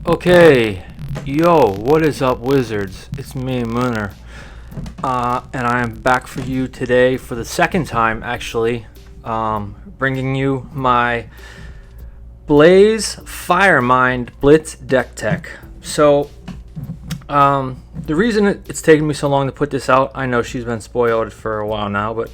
Okay, yo, what is up, wizards? It's me, Mooner, and I am back for you today for the second time, actually, bringing you my Blaze Firemind Blitz deck tech. So, the reason it's taken me so long to put this out, I know she's been spoiled for a while now, but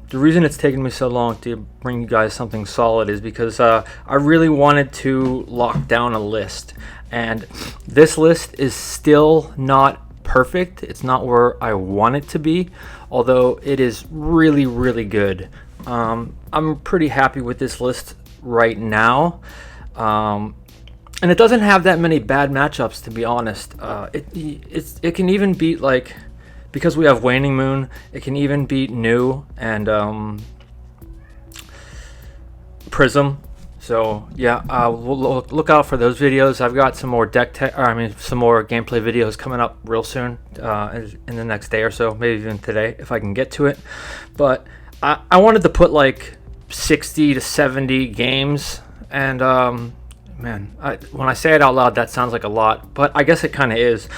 the reason it's taken me so long to bring you guys something solid is because I really wanted to lock down a list, and this list is still not perfect. It's not where I want it to be, although it is really, really good. I'm pretty happy with this list right now, and it doesn't have that many bad matchups, to be honest. It can even beat, like, because we have Waning Moon, it can even beat New and Prism. So yeah, we'll look out for those videos. I've got some more some more gameplay videos coming up real soon, in the next day or so, maybe even today if I can get to it. But I wanted to put like 60 to 70 games, and man, when I say it out loud, that sounds like a lot, but I guess it kind of is.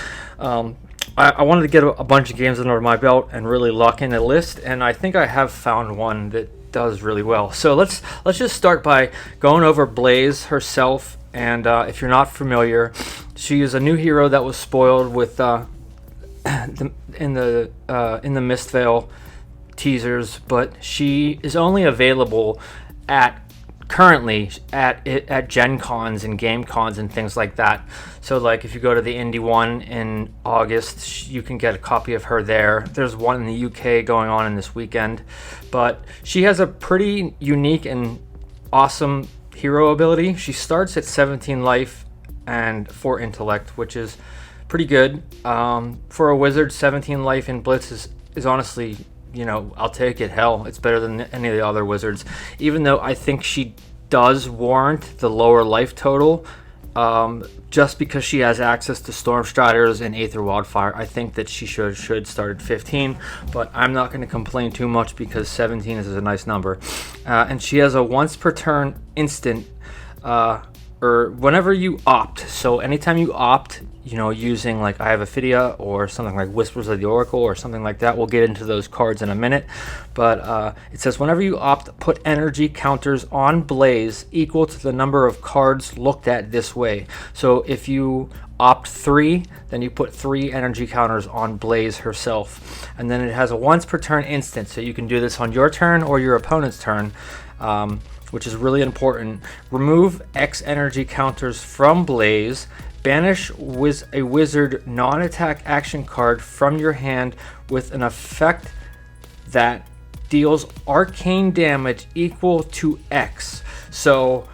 I wanted to get a bunch of games under my belt and really lock in a list, and I think I have found one that does really well. So let's just start by going over Blaze herself. And if you're not familiar, she is a new hero that was spoiled with in the Mistveil teasers, but she is only available currently at Gen Cons and Game Cons and things like that. So like if you go to the Indie one in August, you can get a copy of her there. There's one in the UK going on in this weekend, but she has a pretty unique and awesome hero ability. She starts at 17 life and 4 intellect, which is pretty good. For a wizard, 17 life in Blitz is honestly, you know, I'll take it. Hell, it's better than any of the other wizards, even though I think she does warrant the lower life total, just because she has access to Storm Striders and Aether Wildfire. I think that she should start at 15, but I'm not going to complain too much because 17 is a nice number. And she has a once per turn instant, or whenever you opt. So anytime you opt, you know, using like I have Ophidia or something like Whispers of the Oracle or something like that. We'll get into those cards in a minute, but it says whenever you opt, put energy counters on Blaze equal to the number of cards looked at this way. So if you opt 3, then you put 3 energy counters on Blaze herself, and then it has a once per turn instant, so you can do this on your turn or your opponent's turn, which is really important. Remove X energy counters from Blaze. Banish a wizard non-attack action card from your hand with an effect that deals arcane damage equal to X. So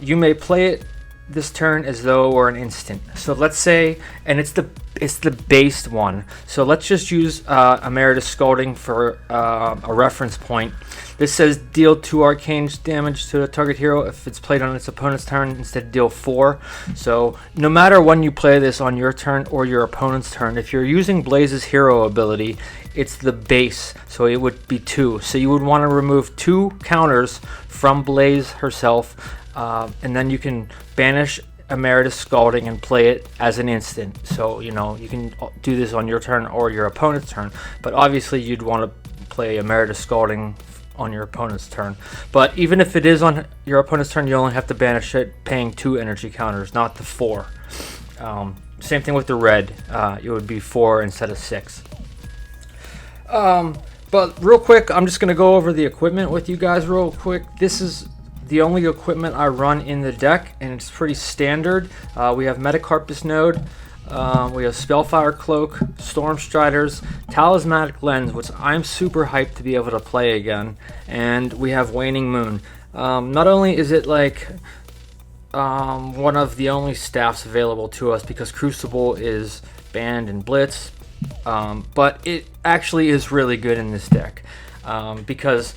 you may play it this turn as though it were an instant. So let's say, and it's the based one. So let's just use Emeritus Scalding for a reference point. This says deal 2 arcane damage to a target hero if it's played on its opponent's turn, instead of deal 4. So no matter when you play this on your turn or your opponent's turn, if you're using Blaze's hero ability, it's the base, so it would be 2. So you would want to remove 2 counters from Blaze herself, and then you can banish Emeritus Scalding and play it as an instant. So, you know, you can do this on your turn or your opponent's turn, but obviously you'd want to play Emeritus Scalding on your opponent's turn. But even if it is on your opponent's turn, you only have to banish it paying 2 energy counters, not the 4. Same thing with the red. It would be 4 instead of 6. But real quick, I'm just going to go over the equipment with you guys real quick. This is the only equipment I run in the deck, and it's pretty standard. We have Metacarpus Node, we have Spellfire Cloak, Storm Striders, Talismanic Lens, which I'm super hyped to be able to play again, and we have Waning Moon. Not only is it like one of the only staffs available to us because Crucible is banned in Blitz, but it actually is really good in this deck, because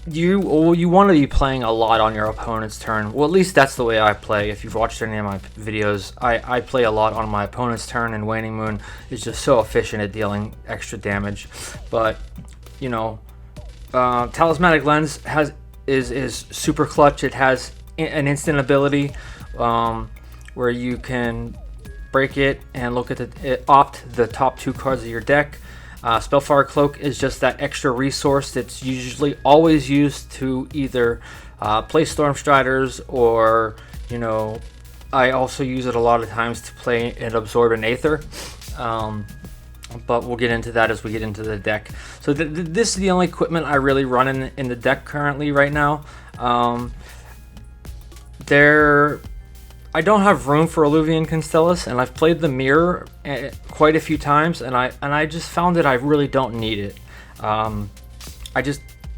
you want to be playing a lot on your opponent's turn. Well, at least that's the way I play. If you've watched any of my videos, I play a lot on my opponent's turn, and Waning Moon is just so efficient at dealing extra damage. But, you know, Talismanic Lens is super clutch. It has an instant ability where you can break it and look at opt the top 2 cards of your deck. Spellfire Cloak is just that extra resource that's usually always used to either play Stormstriders, or I also use it a lot of times to play an Absorbent Aether. But we'll get into that as we get into the deck. So this is the only equipment I really run in the deck currently right now. I don't have room for Alluvian Constellus, and I've played the Mirror quite a few times, and I just found that I really don't need it.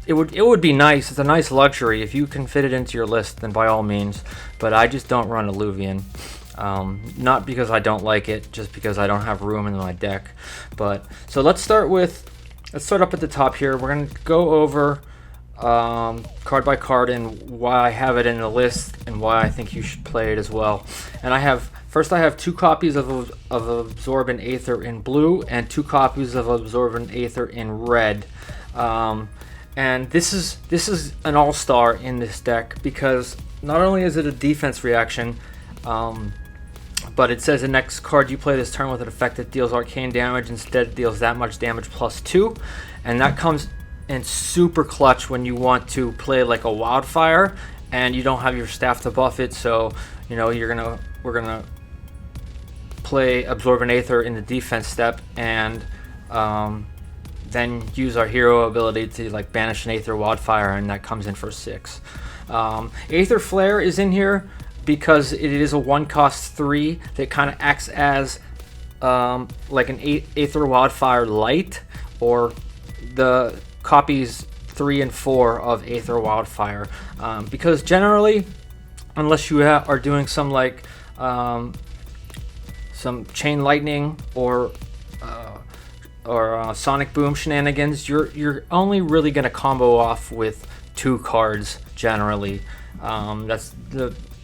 It would be nice. It's a nice luxury if you can fit it into your list, then by all means. But I just don't run Alluvian. Not because I don't like it, just because I don't have room in my deck. But so let's start up at the top here. We're gonna go over card by card and why I have it in the list and why I think you should play it as well. And I have 2 copies of Absorbent Aether in blue and 2 copies of Absorbent Aether in red. And this is an all-star in this deck, because not only is it a defense reaction, but it says the next card you play this turn with an effect that deals arcane damage instead deals that much damage +2, and that comes in super clutch when you want to play like a Wildfire and you don't have your staff to buff it. So we're gonna play Absorbent Aether in the defense step, and then use our hero ability to like banish an Aether Wildfire, and that comes in for 6. Aether Flare is in here because it is a 1-cost 3 that kind of acts as like an Aether Wildfire Light, or the copies 3 and 4 of Aether Wildfire, because generally, unless you are doing some like some Chain Lightning or Sonic Boom shenanigans, you're only really going to combo off with 2 cards generally.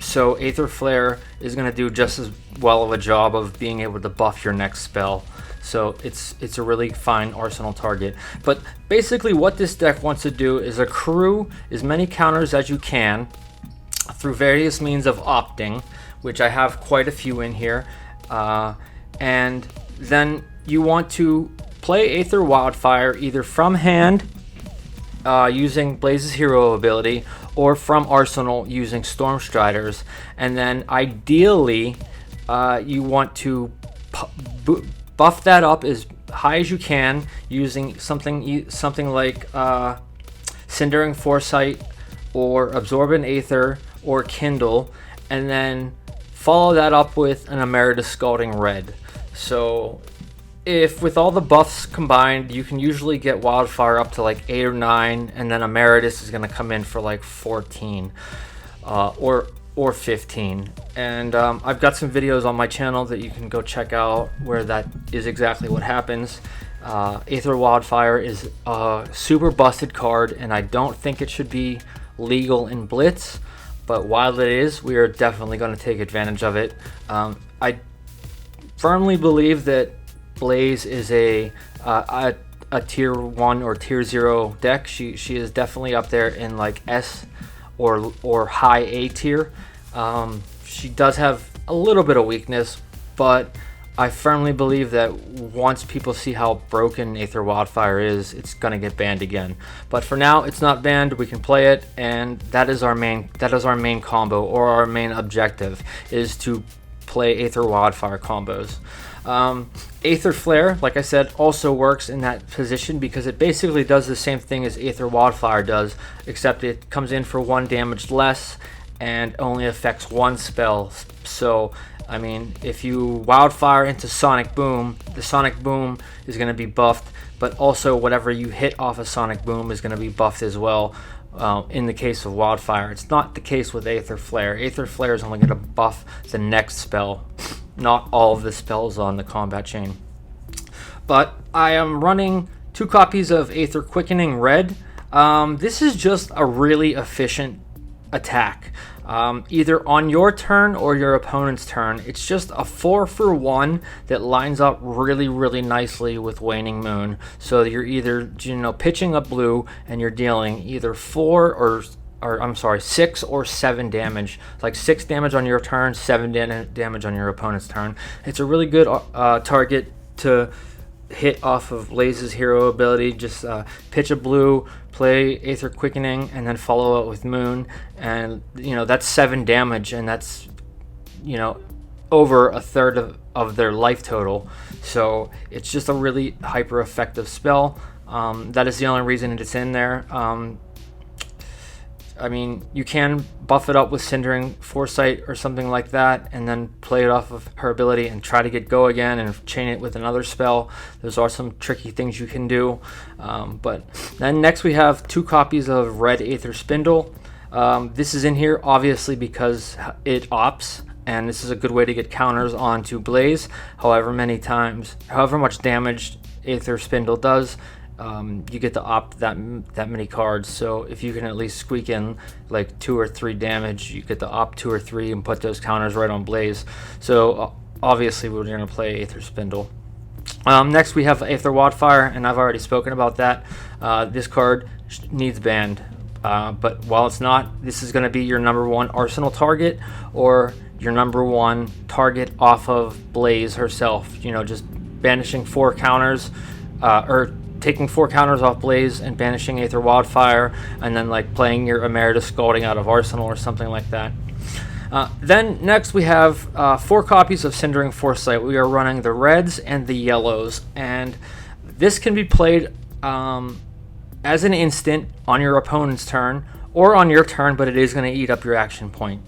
So Aether Flare is going to do just as well of a job of being able to buff your next spell. So it's a really fine arsenal target. But basically what this deck wants to do is accrue as many counters as you can through various means of opting, which I have quite a few in here. And then you want to play Aether Wildfire either from hand using Blaze's hero ability, or from arsenal using Stormstriders, and then ideally you want to buff that up as high as you can using something like Cindering Foresight or Absorbent Aether or Kindle, and then follow that up with an Emeritus Scalding Red. So if with all the buffs combined, you can usually get Wildfire up to like 8 or 9, and then Emeritus is going to come in for like 14 or 15. And I've got some videos on my channel that you can go check out where that is exactly what happens. Aether Wildfire is a super busted card, and I don't think it should be legal in Blitz, but while it is, we are definitely going to take advantage of it. I firmly believe that Blaze is a tier 1 or tier 0 deck. She is definitely up there in like S or high A tier. She does have a little bit of weakness, but I firmly believe that once people see how broken Aether Wildfire is, it's gonna get banned again. But for now, it's not banned. We can play it, and that is our main combo, or our main objective is to play Aether Wildfire combos. Aether Flare, like I said, also works in that position because it basically does the same thing as Aether Wildfire does, except it comes in for 1 damage less and only affects 1 spell. So, I mean, if you Wildfire into Sonic Boom, the Sonic Boom is going to be buffed, but also whatever you hit off of Sonic Boom is going to be buffed as well. In the case of Wildfire, it's not the case with Aether Flare. Aether Flare is only going to buff the next spell, not all of the spells on the combat chain. But I am running 2 copies of Aether Quickening Red. This is just a really efficient attack, either on your turn or your opponent's turn. It's just a 4-for-1 that lines up really, really nicely with Waning Moon. So you're either pitching a blue and you're dealing either 4 or or I'm sorry, 6 or 7 damage. Like 6 damage on your turn, 7 damage on your opponent's turn. It's a really good target to hit off of Blaze's hero ability. Just pitch a blue, play Aether Quickening, and then follow it with Moon, and that's 7 damage, and that's over a third of their life total. So it's just a really hyper effective spell. That is the only reason it's in there. I mean, you can buff it up with Cindering Foresight or something like that, and then play it off of her ability and try to get Go again and chain it with another spell. Those are some tricky things you can do. But then next we have 2 copies of Red Aether Spindle. This is in here obviously because it opts, and this is a good way to get counters onto Blaze. However much damage Aether Spindle does, you get to opt that many cards. So if you can at least squeak in like 2 or 3 damage, you get to opt 2 or 3 and put those counters right on Blaze. So obviously we're going to play Aether Spindle. Next we have Aether Wildfire, and I've already spoken about that. This card needs banned, but while it's not, this is going to be your #1 arsenal target, or your #1 target off of Blaze herself. Just banishing 4 counters, or taking 4 counters off Blaze and banishing Aether Wildfire, and then like playing your Emeritus Scalding out of Arsenal or something like that. Then next we have 4 copies of Cindering Foresight. We are running the reds and the yellows, and this can be played as an instant on your opponent's turn or on your turn, but it is going to eat up your action point.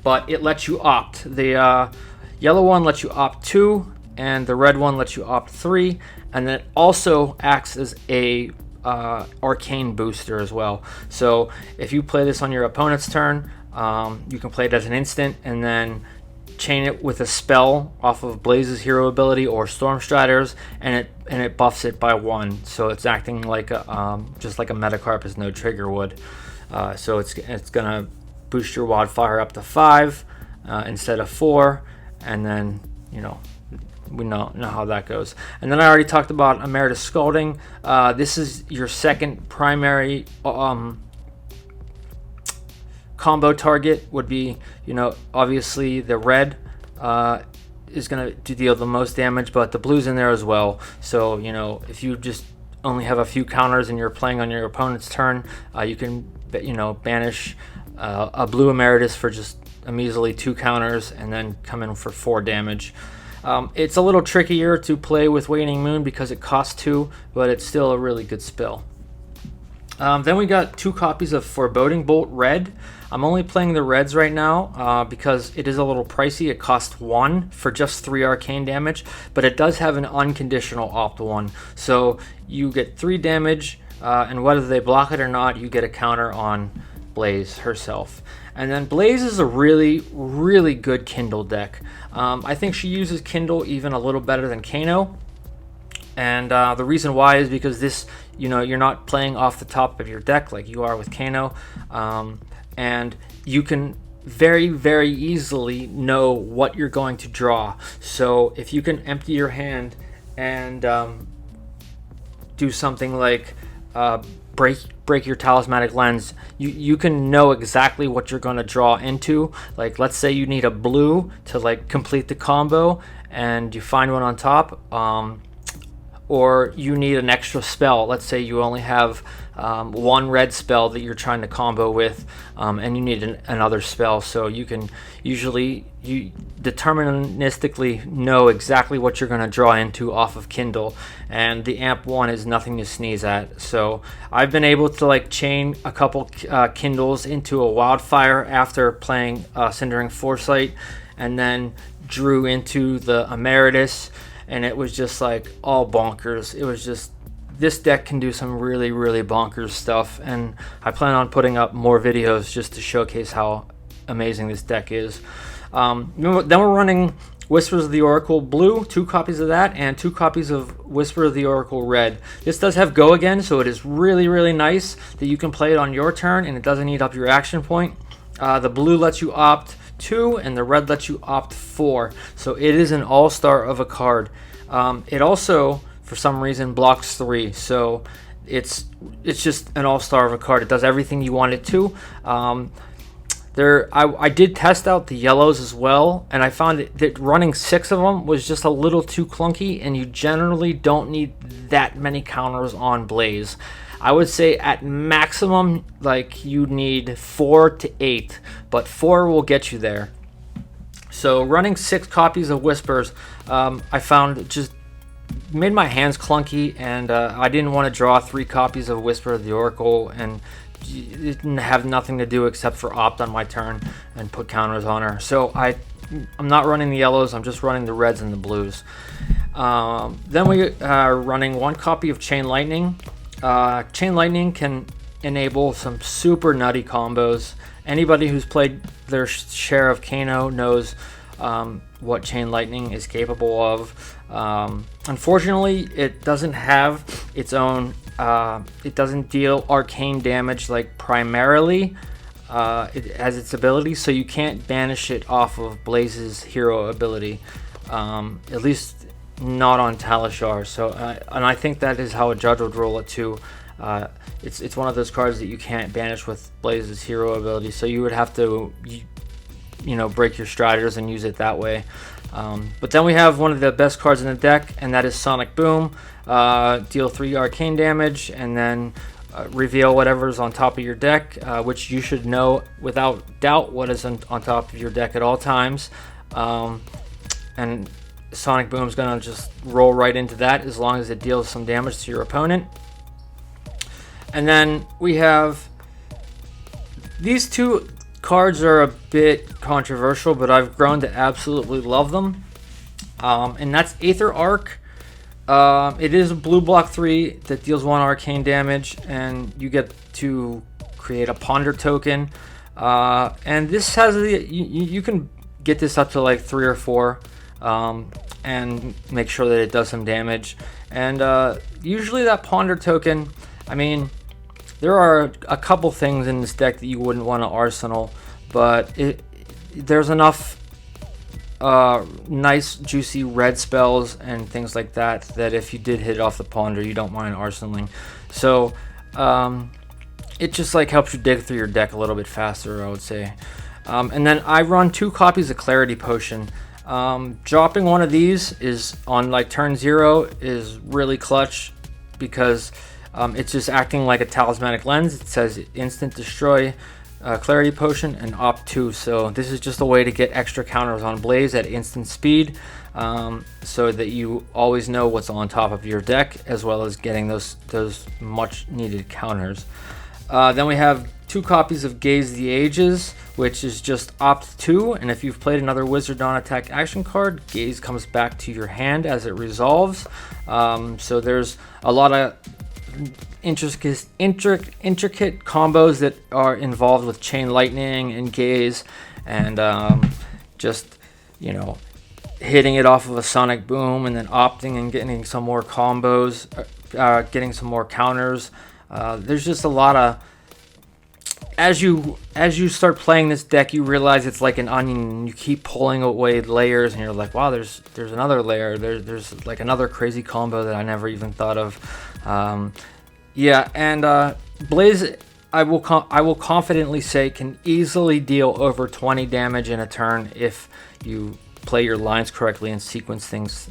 But it lets you opt. The yellow one lets you opt 2, and the red one lets you opt 3, and then it also acts as a arcane booster as well. So if you play this on your opponent's turn, you can play it as an instant and then chain it with a spell off of Blaze's hero ability or Stormstrider's, and it buffs it by 1. So it's acting like just like a Metacarpus no trigger would. So it's gonna boost your Wildfire up to 5 instead of 4, and then we know how that goes. And then I already talked about Emeritus Scalding. This is your second primary combo target. Would be, obviously the red is going to deal the most damage, but the blue's in there as well. So, if you just only have a few counters and you're playing on your opponent's turn, you can, banish a blue Emeritus for just a measly 2 counters and then come in for 4 damage. It's a little trickier to play with Waning Moon because it costs 2, but it's still a really good spell. Then we got 2 copies of Foreboding Bolt Red. I'm only playing the reds right now because it is a little pricey. It costs 1 for just 3 arcane damage, but it does have an unconditional opt 1. So you get 3 damage, and whether they block it or not, you get a counter on Blaze herself. And then Blaze is a really, really good Kindle deck. I think she uses Kindle even a little better than Kano. And the reason why is because this, you're not playing off the top of your deck like you are with Kano. And you can very, very easily know what you're going to draw. So if you can empty your hand and do something like break your Talismanic Lens, you can know exactly what you're going to draw into. Like, let's say you need a blue to like complete the combo and you find one on top, or you need an extra spell. Let's say you only have 1 red spell that you're trying to combo with, and you need another spell. So you can usually deterministically know exactly what you're going to draw into off of Kindle, and the Amp 1 is nothing to sneeze at. So I've been able to like chain a couple Kindles into a Wildfire after playing Cindering Foresight, and then drew into the Emeritus, and it was just like all bonkers. It was just, this deck can do some really, really bonkers stuff, and I plan on putting up more videos just to showcase how amazing this deck is. Then we're running Whispers of the Oracle Blue, 2 copies of that, and 2 copies of Whisper of the Oracle Red. This does have Go again, so it is really, really nice that you can play it on your turn and it doesn't eat up your action point. The blue lets you opt 2, and the red lets you opt 4. So it is an all-star of a card. It also, for some reason, blocks 3. So it's just an all-star of a card. It does everything you want it to. I did test out the yellows as well, and I found that running 6 of them was just a little too clunky, and you generally don't need that many counters on Blaze. I would say at maximum, like, you need 4 to 8, but 4 will get you there. So running 6 copies of Whispers, I found just made my hands clunky, and I didn't want to draw 3 copies of Whisper of the Oracle, and it didn't have nothing to do except for opt on my turn and put counters on her. So I'm not running the yellows, I'm just running the reds and the blues. Then we are running 1 copy of Chain Lightning. Chain Lightning can enable some super nutty combos. Anybody who's played their share of Kano knows what Chain Lightning is capable of. Unfortunately, it doesn't have its own, it doesn't deal arcane damage like primarily. It has its ability, so you can't banish it off of Blaze's hero ability, at least not on Talishar. So, and I think that is how a judge would roll it too. It's one of those cards that you can't banish with Blaze's hero ability, so you would have to, you know, break your Striders and use it that way. But then we have one of the best cards in the deck, and that is Sonic Boom. Deal 3 arcane damage, and then reveal whatever's on top of your deck, which you should know without doubt what is on top of your deck at all times. And Sonic Boom's gonna just roll right into that as long as it deals some damage to your opponent. And then we have these 2 cards are a bit controversial, but I've grown to absolutely love them. And that's Aether Arc. It is a blue block 3 that deals 1 arcane damage, and you get to create a Ponder token. And this has you can get this up to like 3 or 4, and make sure that it does some damage. And usually that Ponder token, I mean, there are a couple things in this deck that you wouldn't want to arsenal, but there's enough nice juicy red spells and things like that if you did hit off the Ponder, you don't mind arsenaling. So it just like helps you dig through your deck a little bit faster, I would say. And then I run 2 copies of Clarity Potion. Dropping one of these is on like turn 0 is really clutch, because it's just acting like a talismanic lens. It says instant destroy Clarity Potion and opt 2. So this is just a way to get extra counters on Blaze at instant speed, so that you always know what's on top of your deck, as well as getting those much needed counters. Then we have 2 copies of Gaze the Ages, which is just opt 2, and if you've played another Wizard on attack action card, Gaze comes back to your hand as it resolves. So there's a lot of intricate combos that are involved with Chain Lightning and Gaze, and just, you know, hitting it off of a Sonic Boom and then opting and getting some more combos, getting some more counters. There's just a lot of, as you start playing this deck, you realize it's like an onion, and you keep pulling away layers, and you're like, wow, there's another layer, there's like another crazy combo that I never even thought of. Yeah, and Blaze, I will confidently say, can easily deal over 20 damage in a turn if you play your lines correctly and sequence things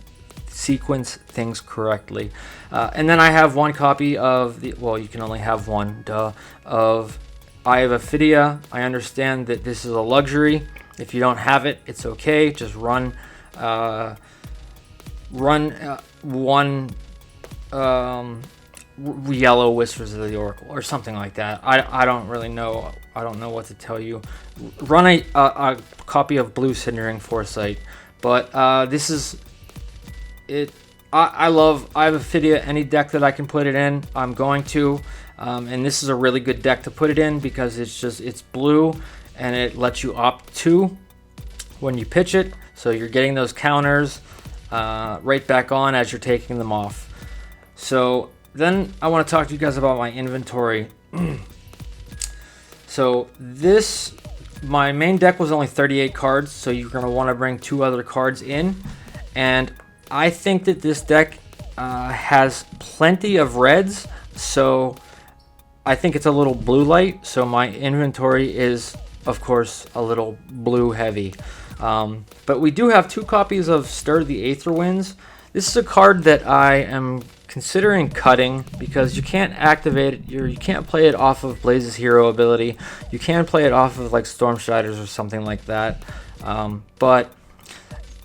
correctly. And then I have 1 copy of the, well, you can only have 1, of Eye of Ophidia. I understand that this is a luxury. If you don't have it, it's okay. Just run 1 yellow Whispers of the Oracle or something like that. I don't really know. I don't know what to tell you. Run a copy of Blue Cindering Foresight. But this is it. I love Eye of Ophidia. Any deck that I can put it in, I'm going to. And this is a really good deck to put it in, because it's blue, and it lets you opt 2 when you pitch it. So you're getting those counters right back on as you're taking them off. So then I want to talk to you guys about my inventory. So my main deck was only 38 cards, so you're going to want to bring 2 other cards in. And I think that this deck has plenty of reds, so I think it's a little blue light, so my inventory is, of course, a little blue heavy. But we do have 2 copies of Stir the Aether Winds. This is a card that I am considering cutting because you can't activate it, you can't play it off of Blaze's hero ability. You can play it off of like Stormshiders or something like that. But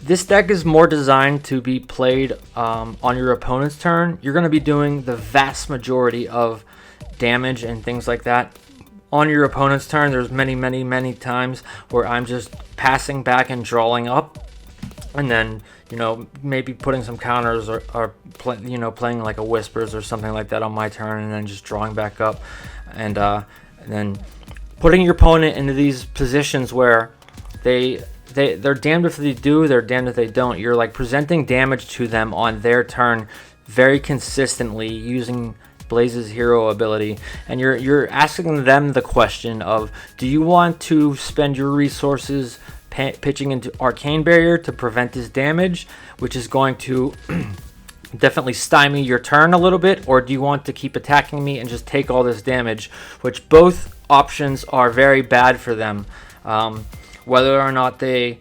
this deck is more designed to be played on your opponent's turn. You're going to be doing the vast majority of damage and things like that on your opponent's turn. There's many times where I'm just passing back and drawing up, and then maybe putting some counters or playing like a Whispers or something like that on my turn, and then just drawing back up, and then putting your opponent into these positions where they're damned if they do, they're damned if they don't. You're like presenting damage to them on their turn very consistently using Blaze's hero ability, and you're asking them the question of, do you want to spend your resources pitching into Arcane Barrier to prevent this damage, which is going to definitely stymie your turn a little bit, or do you want to keep attacking me and just take all this damage, which both options are very bad for them. Whether or not they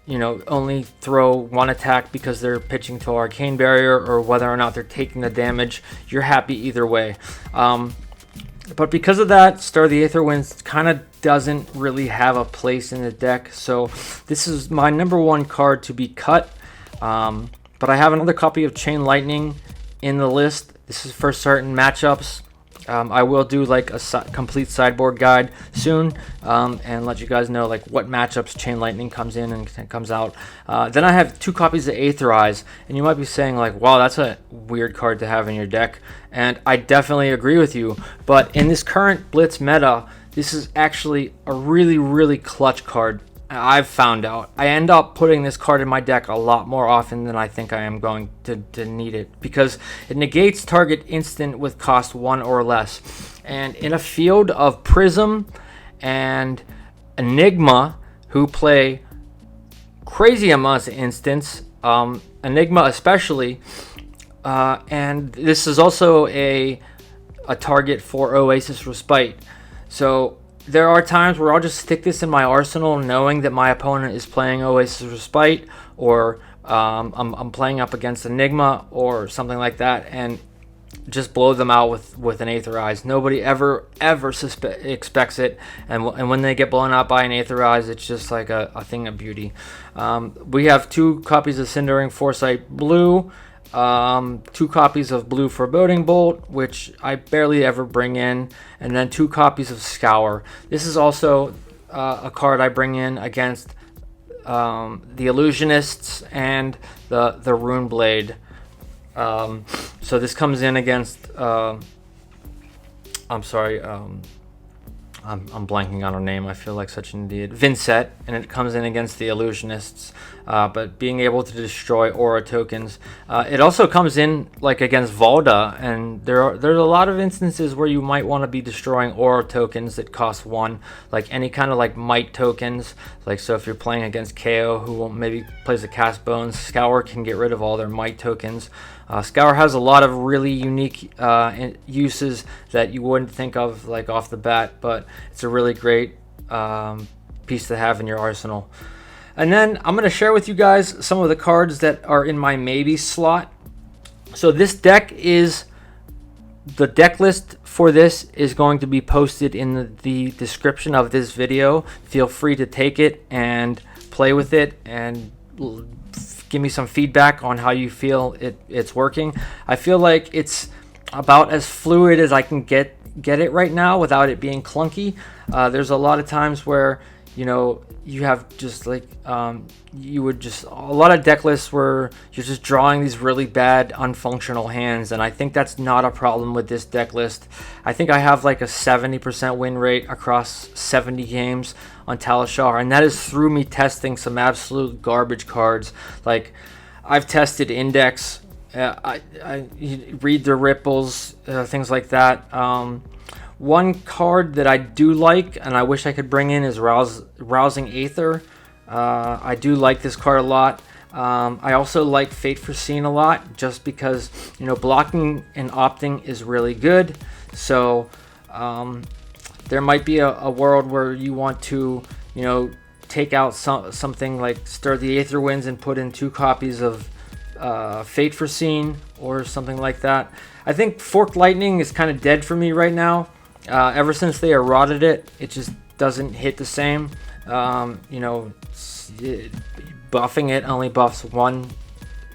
only throw 1 attack because they're pitching to Arcane Barrier, or whether or not they're taking the damage, you're happy either way. But because of that, Stir the Aether Winds kind of doesn't really have a place in the deck, so this is my #1 card to be cut. But I have another copy of Chain Lightning in the list. This is for certain matchups. I will do like a complete sideboard guide soon, and let you guys know like what matchups Chain Lightning comes in and comes out. Then I have 2 copies of Aetherize, and you might be saying like, wow, that's a weird card to have in your deck, and I definitely agree with you. But in this current Blitz meta, this is actually a really clutch card. I've found out I end up putting this card in my deck a lot more often than I think I am going to need it, because it negates target instant with cost 1 or less. And in a field of Prism and Enigma, who play crazy amounts of instants, Enigma especially, and this is also a target for Oasis Respite. So there are times where I'll just stick this in my arsenal knowing that my opponent is playing Oasis Respite, or I'm playing up against Enigma or something like that, and just blow them out with an Aetherize. Nobody ever expects it, and when they get blown out by an Aetherize, it's just like a thing of beauty. We have 2 copies of Cindering Foresight Blue, 2 copies of Blue Foreboding Bolt, which I barely ever bring in, and then 2 copies of Scour. This is also a card I bring in against the Illusionists and the Rune Blade. So this comes in against I'm blanking on her name. I feel like such an idiot. Vincent, and it comes in against the Illusionists, but being able to destroy aura tokens. It also comes in like against Valda, and there's a lot of instances where you might want to be destroying aura tokens that cost 1, like any kind of like might tokens. Like, so if you're playing against KO, who maybe plays the Cast Bones, Scour can get rid of all their might tokens. Scour has a lot of really unique uses that you wouldn't think of like off the bat, but it's a really great piece to have in your arsenal. And then I'm going to share with you guys some of the cards that are in my maybe slot. So this deck is, the deck list for this is going to be posted in the description of this video. Feel free to take it and play with it and give me some feedback on how you feel it's working. I feel like it's about as fluid as I can get it right now without it being clunky. There's a lot of times where you have just like a lot of deck lists where you're just drawing these really bad unfunctional hands, and I think that's not a problem with this deck list. I think I have like a 70% win rate across 70 games on Talishar, and that is through me testing some absolute garbage cards. Like, I've tested Index, I read the ripples, things like that. One card that I do like and I wish I could bring in is Rousing Aether. I do like this card a lot. I also like Fate Foreseen a lot, just because, you know, blocking and opting is really good. So there might be a world where you want to, you know, take out something like Stir the Aether Winds and put in 2 copies of Fate Foreseen or something like that. I think Forked Lightning is kind of dead for me right now. Ever since they eroded it, it just doesn't hit the same. You know, buffing it only buffs 1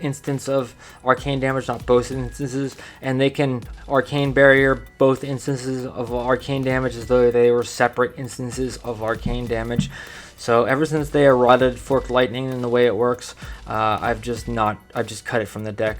instance of arcane damage, not both instances, and they can arcane barrier both instances of arcane damage as though they were separate instances of arcane damage. So ever since they eroded Forked Lightning and the way it works, I've just cut it from the deck.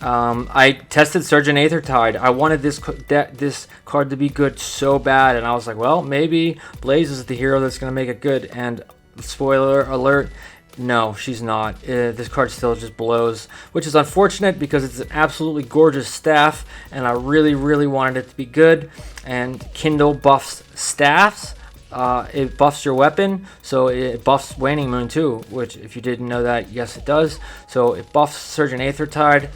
I tested Surgeon Aethertide. I wanted this card to be good so bad, and I was like, well, maybe Blaze is the hero that's going to make it good. And spoiler alert, no, she's not. This card still just blows, which is unfortunate because it's an absolutely gorgeous staff, and I really, really wanted it to be good. And Kindle buffs staffs. It buffs your weapon, so it buffs Waning Moon too, which, if you didn't know that, yes it does. So it buffs Surgeon Aethertide,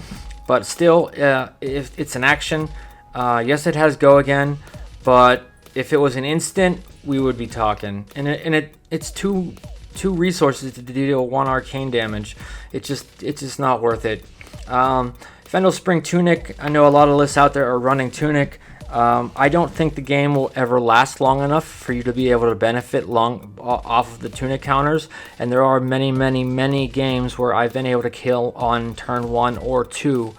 but still, if it's an action, yes it has go again, but if it was an instant, we would be talking. And it's two resources to deal 1 arcane damage. It's just not worth it. Fendel Spring Tunic, I know a lot of lists out there are running Tunic. I don't think the game will ever last long enough for you to be able to benefit off of the Tunic counters, and there are many games where I've been able to kill on turn 1 or 2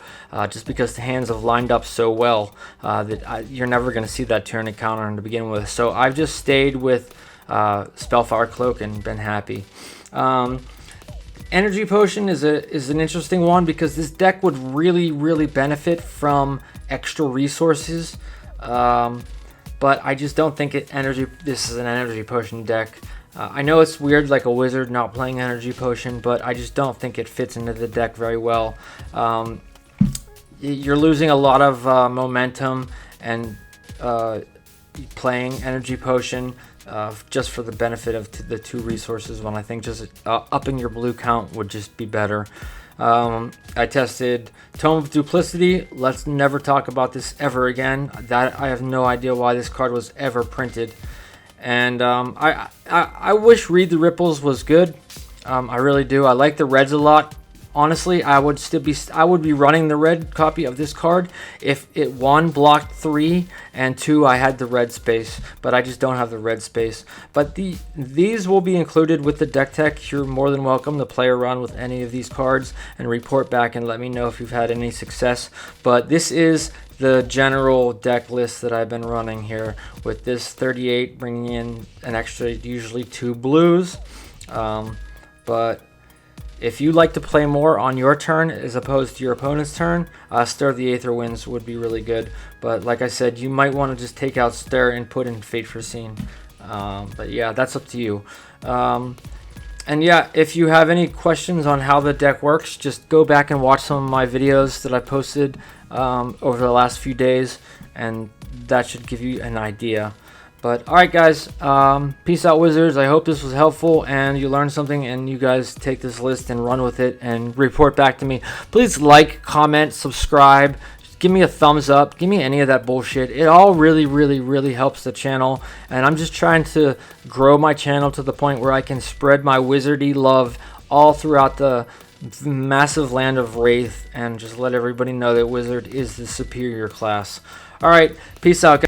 just because the hands have lined up so well that you're never going to see that Tunic counter to begin with. So I've just stayed with Spellfire Cloak and been happy. Energy Potion is an interesting one because this deck would really benefit from extra resources. But I just don't think this is an Energy Potion deck. I know it's weird, like a wizard not playing Energy Potion, but I just don't think it fits into the deck very well. You're losing a lot of momentum and playing Energy Potion just for the benefit of the 2 resources, when I think just upping your blue count would just be better. I tested Tome of Duplicity. Let's never talk about this ever again. That I have no idea why this card was ever printed. And I wish Read the Ripples was good. I really do. I like the reds a lot. Honestly, I would be running the red copy of this card if it 1 blocked 3 and 2 I had the red space, but I just don't have the red space. But these will be included with the deck tech. You're more than welcome to play around with any of these cards and report back and let me know if you've had any success. But this is the general deck list that I've been running here, with this 38 bringing in an extra, usually 2 blues. But if you like to play more on your turn as opposed to your opponent's turn, Stir the Aether Winds would be really good. But like I said, you might want to just take out Stir and put in Fate Foreseen. But yeah, that's up to you. And yeah, if you have any questions on how the deck works, just go back and watch some of my videos that I posted over the last few days, and that should give you an idea. But alright guys, peace out wizards. I hope this was helpful and you learned something, and you guys take this list and run with it and report back to me. Please like, comment, subscribe, just give me a thumbs up, give me any of that bullshit. It all really helps the channel, and I'm just trying to grow my channel to the point where I can spread my wizardy love all throughout the massive land of Wraith and just let everybody know that Wizard is the superior class. Alright, peace out guys.